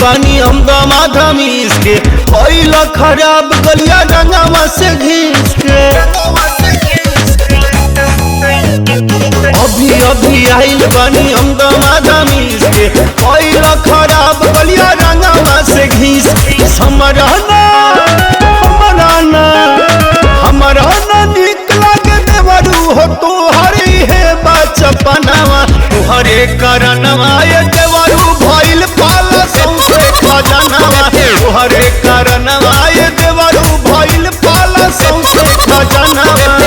बानी हम दमाधमीस के पहिला खराब गलिया रंगावा से घिस के अभी अभी आइल बानी हम दमाधमीस के पहिला खराब गलिया रंगावा से घिस हमारा ना निक लागे देवरू हो तोहरी है बचपनवा तोहरे कारणवा ये देवरू भइल पाला सौसे खजानवा तोहरे कारणवा ये देवरू भइल पाला सौसे खजानवा।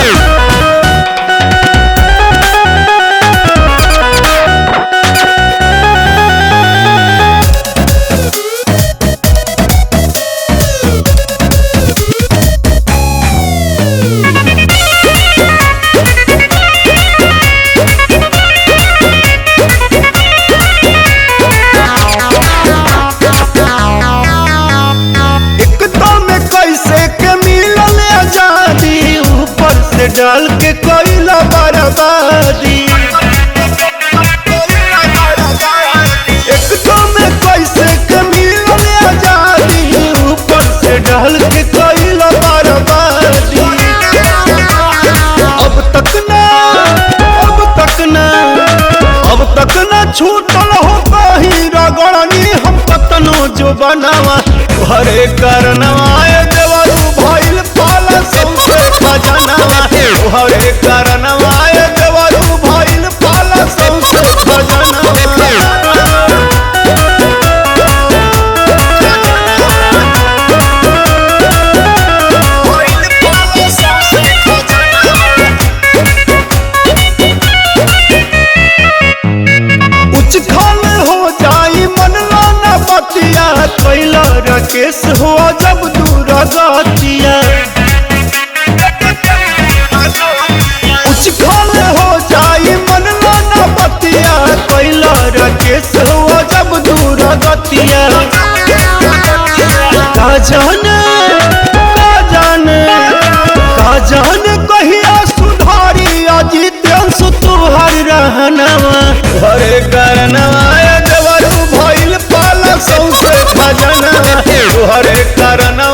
डाल के कोयला बर्बादी एक तो में कैसे कमील आजादी ऊपर से डाल के कोयला बर्बादी अब तक ना छूटल हो कहीं रगड़नी हम कतनो जो बनावा हरे करनवा देवरू भइल पाला सौसे खजानवा हरे कारणवा ये देवरू भइल पाला सौसे खजानवा। उच्च खाल हो जाई मन लाना बतिया कैला राकेश हो जब दूर गतिया हो जाई मन लाना बतिया कैला राकेश हो जब दूर गतिया का जाने कहिया सुधारी अजीत अंशु तुहर रहनवा हरे कारणवा देवरू भइल पाला सौसे खजानवा हरे कारणवा।